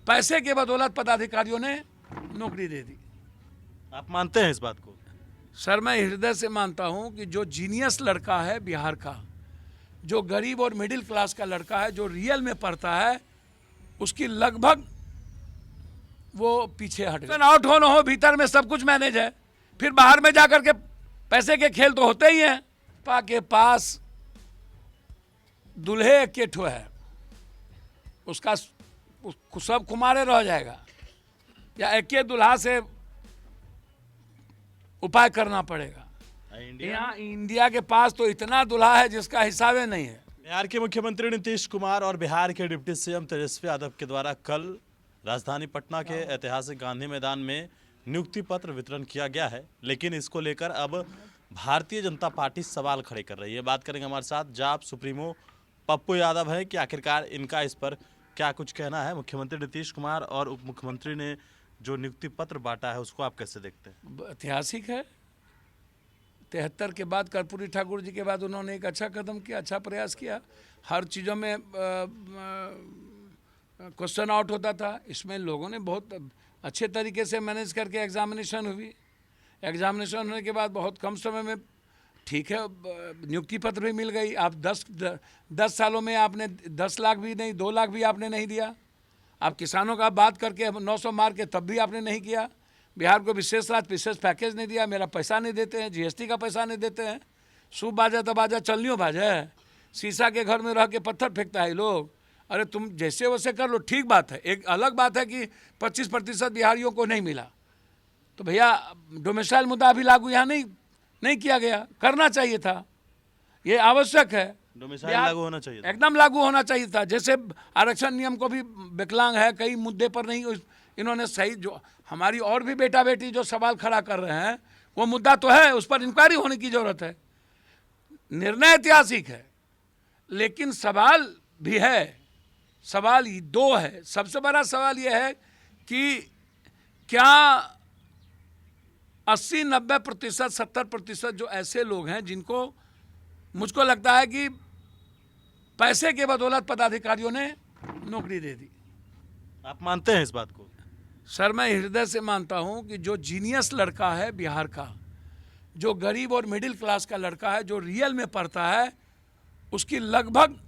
पैसे के बदौलत पदाधिकारियों ने नौकरी दे दी। आप मानते हैं इस बात को? सर मैं हृदय से मानता हूं कि जो जीनियस लड़का है बिहार का, जो गरीब और मिडिल क्लास का लड़का है, जो रियल में पढ़ता है, उसकी लगभग वो पीछे हट गए। आउट हो ना हो, भीतर में सब कुछ मैनेज है, फिर बाहर में जाकर के पैसे के खेल तो होते ही हैं। पा के पास दूल्हे के ठो है, उसका सब कुमारे रह जाएगा, या एक दूल्हा से उपाय करना पड़ेगा। यहाँ इंडिया के पास तो इतना दूल्हा है जिसका हिसाब ही नहीं है। बिहार के मुख्यमंत्री नीतीश कुमार और बिहार के डिप्टी सीएम तेजस्वी यादव के द्वारा कल राजधानी पटना के ऐतिहासिक गांधी मैदान में नियुक्ति पत्र वितरण किया गया है, लेकिन इसको लेकर अब भारतीय जनता पार्टी सवाल खड़े कर रही है। बात करेंगे हमारे साथ जाप सुप्रीमो पप्पू यादव है कि आखिरकार इनका इस पर क्या कुछ कहना है। मुख्यमंत्री नीतीश कुमार और उप मुख्यमंत्री ने जो नियुक्ति पत्र बांटा है उसको आप कैसे देखते हैं? ऐतिहासिक है। 73 के बाद कर्पूरी ठाकुर जी के बाद उन्होंने एक अच्छा कदम किया, अच्छा प्रयास किया। हर चीज़ों में क्वेश्चन आउट होता था, इसमें लोगों ने बहुत अच्छे तरीके से मैनेज करके एग्जामिनेशन हुई। एग्जामिनेशन होने के बाद बहुत कम समय में ठीक है नियुक्ति पत्र भी मिल गई। आप 10 सालों में आपने 10 लाख भी नहीं, 2 लाख भी आपने नहीं दिया। आप किसानों का बात करके 900 मार के तब भी आपने नहीं किया। बिहार को विशेष पैकेज नहीं दिया, मेरा पैसा नहीं देते हैं, जीएसटी का पैसा नहीं देते हैं। सूप बाजा तबाजा चलनियो बाजा है, शीशा के घर में रह के पत्थर फेंकता है लोग। अरे तुम जैसे वैसे कर लो, ठीक बात है। एक अलग बात है कि 25% बिहारियों को नहीं मिला, तो भैया डोमिसाइल मुद्दा अभी लागू यहाँ नहीं किया गया, करना चाहिए था, ये आवश्यक है। डोमिसाइल लागू होना चाहिए था, एकदम लागू होना चाहिए था। जैसे आरक्षण नियम को भी विकलांग है, कई मुद्दे पर नहीं इन्होंने सही, जो हमारी और भी बेटा बेटी जो सवाल खड़ा कर रहे हैं वो मुद्दा तो है, उस पर इंक्वायरी होने की जरूरत है। निर्णय ऐतिहासिक है, लेकिन सवाल भी है। सवाल 2 है। सबसे बड़ा सवाल यह है कि क्या 80-90%, 70% जो ऐसे लोग हैं जिनको मुझको लगता है कि पैसे के बदौलत पदाधिकारियों ने नौकरी दे दी। आप मानते हैं इस बात को? सर मैं हृदय से मानता हूं कि जो जीनियस लड़का है बिहार का, जो गरीब और मिडिल क्लास का लड़का है, जो रियल में पढ़ता है, उसकी लगभग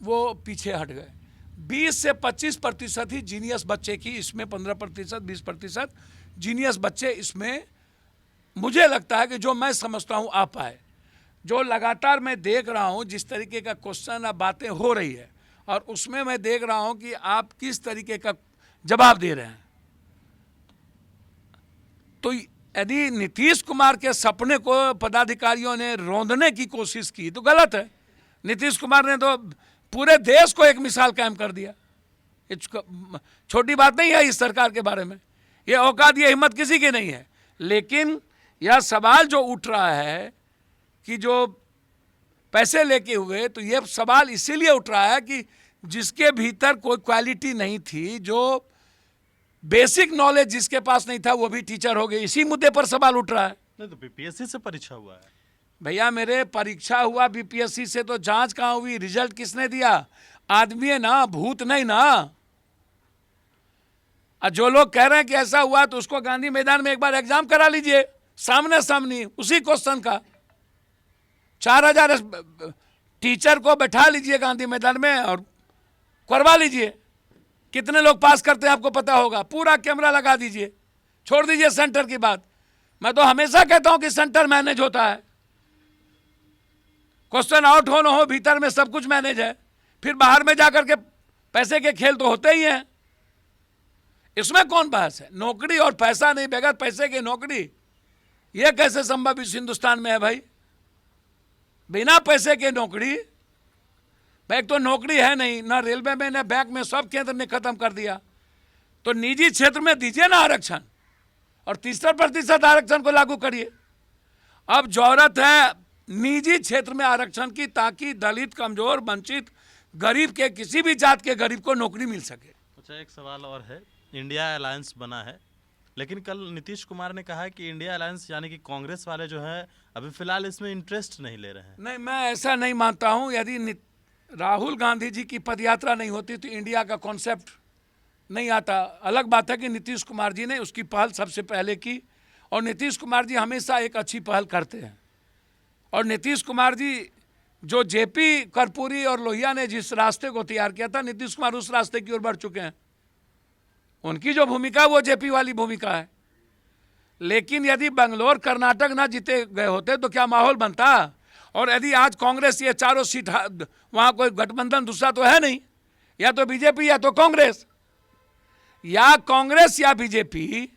वो पीछे हट गए। 20 से 25% ही जीनियस बच्चे की, इसमें 15%, 20% जीनियस बच्चे इसमें मुझे लगता है कि जो मैं समझता हूं आ पाए। जो लगातार मैं देख रहा हूं जिस तरीके का क्वेश्चन या बातें हो रही है, और उसमें मैं देख रहा हूं कि आप किस तरीके का जवाब दे रहे हैं। तो यदि नीतीश कुमार के सपने को पदाधिकारियों ने रौंदने की कोशिश की तो गलत है। नीतीश कुमार ने तो पूरे देश को एक मिसाल कायम कर दिया। छोटी बात नहीं है इस सरकार के बारे में, ये औकात, ये हिम्मत किसी की नहीं है। लेकिन यह सवाल जो उठ रहा है कि जो पैसे लेके हुए, तो ये सवाल इसीलिए उठ रहा है कि जिसके भीतर कोई क्वालिटी नहीं थी, जो बेसिक नॉलेज जिसके पास नहीं था, वो भी टीचर हो गए। इसी मुद्दे पर सवाल उठ रहा है। नहीं तो बीपीएससी से परीक्षा हुआ है भैया, मेरे परीक्षा हुआ बीपीएससी से, तो जांच कहाँ हुई, रिजल्ट किसने दिया? आदमी है ना, भूत नहीं ना। और जो लोग कह रहे हैं कि ऐसा हुआ, तो उसको गांधी मैदान में एक बार एग्जाम करा लीजिए, सामने सामने उसी क्वेश्चन का। 4000 टीचर को बैठा लीजिए गांधी मैदान में और करवा लीजिए। कितने लोग पास करते हैं आपको पता होगा। पूरा कैमरा लगा दीजिए, छोड़ दीजिए सेंटर की बात। मैं तो हमेशा कहता हूं कि सेंटर मैनेज होता है, क्वेश्चन आउट हो ना हो, भीतर में सब कुछ मैनेज है, फिर बाहर में जाकर के पैसे के खेल तो होते ही हैं। इसमें कौन बहस है? नौकरी और पैसा नहीं, बगैर पैसे की नौकरी, यह कैसे संभव इस हिंदुस्तान में है भाई? बिना पैसे के नौकरी, एक तो नौकरी है नहीं, ना रेलवे में ना बैंक में, सब केंद्र ने खत्म कर दिया। तो निजी क्षेत्र में दीजिए ना आरक्षण, और 30% आरक्षण को लागू करिए। अब जरूरत है निजी क्षेत्र में आरक्षण की, ताकि दलित, कमजोर, वंचित, गरीब के, किसी भी जात के गरीब को नौकरी मिल सके। अच्छा, एक सवाल और है। इंडिया अलायंस बना है, लेकिन कल नीतीश कुमार ने कहा है कि इंडिया अलायंस यानी कि कांग्रेस वाले जो है अभी फिलहाल इसमें इंटरेस्ट नहीं ले रहे हैं। नहीं, मैं ऐसा नहीं मानता हूं। यदि राहुल गांधी जी की पदयात्रा नहीं होती तो इंडिया का कॉन्सेप्ट नहीं आता। अलग बात है कि नीतीश कुमार जी ने उसकी पहल सबसे पहले की, और नीतीश कुमार जी हमेशा एक अच्छी पहल करते हैं। और नीतीश कुमार जी जो जेपी कर्पूरी और लोहिया ने जिस रास्ते को तैयार किया था, नीतीश कुमार उस रास्ते की ओर बढ़ चुके हैं। उनकी जो भूमिका वो जेपी वाली भूमिका है। लेकिन यदि बंगलोर कर्नाटक ना जीते गए होते तो क्या माहौल बनता? और यदि आज कांग्रेस ये चारों सीट, वहां कोई गठबंधन दूसरा तो है नहीं, या तो बीजेपी या तो कांग्रेस, या कांग्रेस या बीजेपी,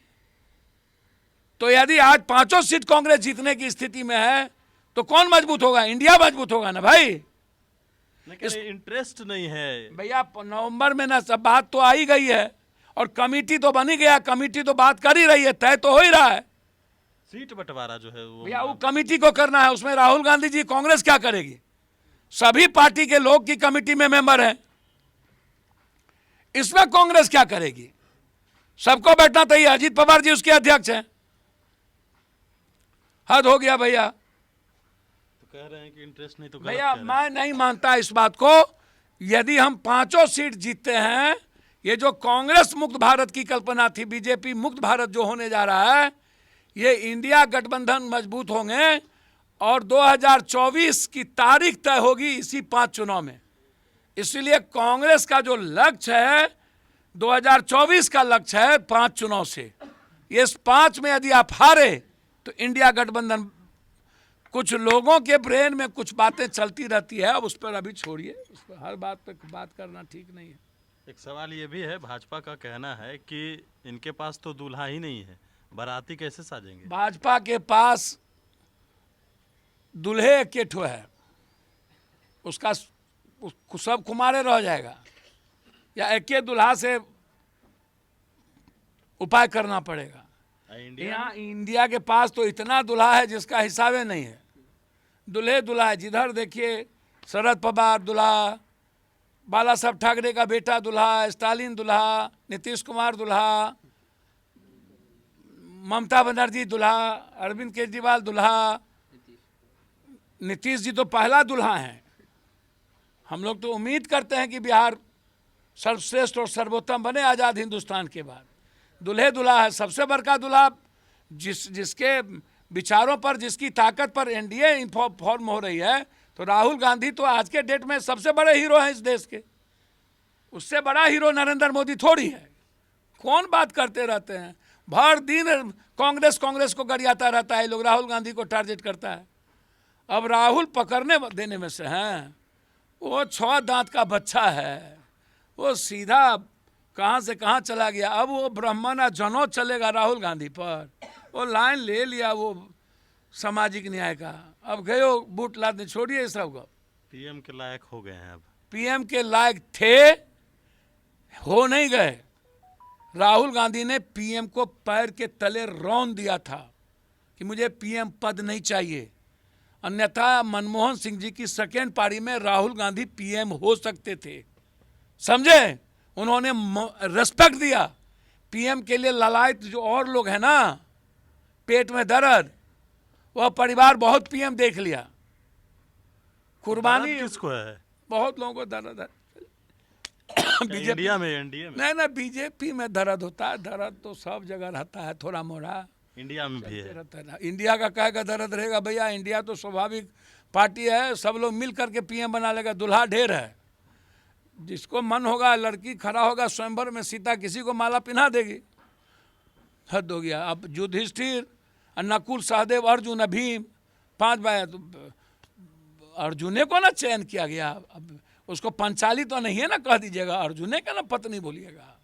तो यदि आज पांचों सीट कांग्रेस जीतने की स्थिति में है तो कौन मजबूत होगा? इंडिया मजबूत होगा ना भाई। इंटरेस्ट नहीं है भैया, नवंबर में ना सब बात तो आ ही गई है, और कमेटी तो बनी गया, कमेटी तो बात कर ही रही है, तय तो हो ही रहा है। सीट बंटवारा जो है वो भैया वो कमेटी को करना है, उसमें राहुल गांधी जी कांग्रेस क्या करेगी? सभी पार्टी के लोग की कमेटी में मेंबर हैं, इसमें कांग्रेस क्या करेगी? सबको बैठना चाहिए। अजीत पवार जी उसके अध्यक्ष हैं। हद हो गया भैया। तो कह रहे हैं कि इंटरेस्ट नहीं, तो भैया मैं नहीं मानता इस बात को। यदि हम पांचों सीट जीतते हैं, ये जो कांग्रेस मुक्त भारत की कल्पना थी, बीजेपी मुक्त भारत जो होने जा रहा है, ये इंडिया गठबंधन मजबूत होंगे, और 2024 की तारीख तय होगी इसी 5 चुनाव में। इसलिए कांग्रेस का जो लक्ष्य है 2024 का लक्ष्य है 5 चुनाव से। ये इस 5 में यदि आप हारे तो इंडिया गठबंधन। कुछ लोगों के ब्रेन में कुछ बातें चलती रहती है, अब उस पर अभी छोड़िए, उस पर हर बात पे बात करना ठीक नहीं है। एक सवाल ये भी है, भाजपा का कहना है कि इनके पास तो दूल्हा ही नहीं है, बाराती कैसे साजेंगे? भाजपा के पास दूल्हे के ठो है, उसका सब कुमारे रह जाएगा, या एक दूल्हा से उपाय करना पड़ेगा। यहाँ इंडिया के पास तो इतना दूल्हा है जिसका हिसाबे नहीं है। दूल्हे दूल्हा है, जिधर देखिए शरद पवार दूल्हा, बाला साहब ठाकरे का बेटा दूल्हा, स्टालिन दूल्हा, नीतीश कुमार दूल्हा, ममता बनर्जी दूल्हा, अरविंद केजरीवाल दूल्हा, नीतीश जी तो पहला दूल्हा हैं। हम लोग तो उम्मीद करते हैं कि बिहार सर्वश्रेष्ठ और सर्वोत्तम बने आज़ाद हिंदुस्तान के बाद। दूल्हे दूल्हा है, सबसे बड़का दूल्हा, जिसके विचारों पर, जिसकी ताकत पर एनडीए फॉर्म हो रही है, तो राहुल गांधी तो आज के डेट में सबसे बड़े हीरो हैं इस देश के। उससे बड़ा हीरो नरेंद्र मोदी थोड़ी है। कौन बात करते रहते हैं, भर दिन कांग्रेस कांग्रेस को गरियाता रहता है, लोग राहुल गांधी को टारगेट करता है। अब राहुल पकड़ने देने में से हैं, वो 6 दांत का बच्चा है, वो सीधा कहाँ से कहाँ चला गया। अब वो ब्राह्मण जनों चलेगा राहुल गांधी पर, वो लाइन ले लिया वो सामाजिक न्याय का। अब गए हो बूट लादने, छोड़िए इस सब को। पीएम के लायक हो गए हैं, अब पीएम के लायक थे, हो नहीं गए। राहुल गांधी ने पीएम को पैर के तले रौंद दिया था कि मुझे पीएम पद नहीं चाहिए, अन्यथा मनमोहन सिंह जी की सेकेंड पारी में राहुल गांधी पीएम हो सकते थे। समझे? उन्होंने रेस्पेक्ट दिया पीएम के लिए। ललायत जो और लोग हैं ना, पेट में दर्द, वह परिवार बहुत पीएम देख लिया। कुर्बानी किसको है? बहुत लोगों को दर्द है। इंडिया में एनडीए में नहीं ना, बीजेपी में दर्द होता है। दर्द तो सब जगह रहता है, थोड़ा मोड़ा इंडिया में भी है। रहता है। इंडिया का काय का दर्द रहेगा भैया? इंडिया तो स्वाभाविक पार्टी है, सब लोग मिल करके पीएम बना लेगा। दूल्हा ढेर है, जिसको मन होगा, लड़की खड़ा होगा स्वयंवर में, सीता किसी को माला पिन्हा देगी। हद हो गया। अब युधिष्ठिर, नकुल, सहदेव, अर्जुन, भीम, 5 भाई, तो अर्जुने को ना चयन किया गया। अब उसको पंचाली तो नहीं है ना, कह दीजिएगा अर्जुने का ना पत्नी बोलिएगा।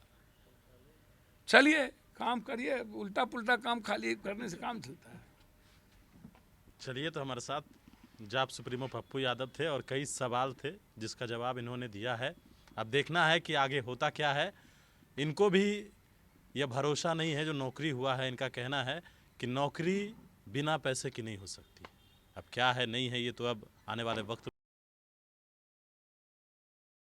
चलिए काम करिए, उल्टा पुल्टा काम खाली करने से काम चलता है। चलिए, तो हमारे साथ जाप सुप्रीमो पप्पू यादव थे और कई सवाल थे जिसका जवाब इन्होंने दिया है। अब देखना है कि आगे होता क्या है। इनको भी यह भरोसा नहीं है जो नौकरी हुआ है। इनका कहना है कि नौकरी बिना पैसे की नहीं हो सकती। अब क्या है नहीं है ये तो अब आने वाले वक्त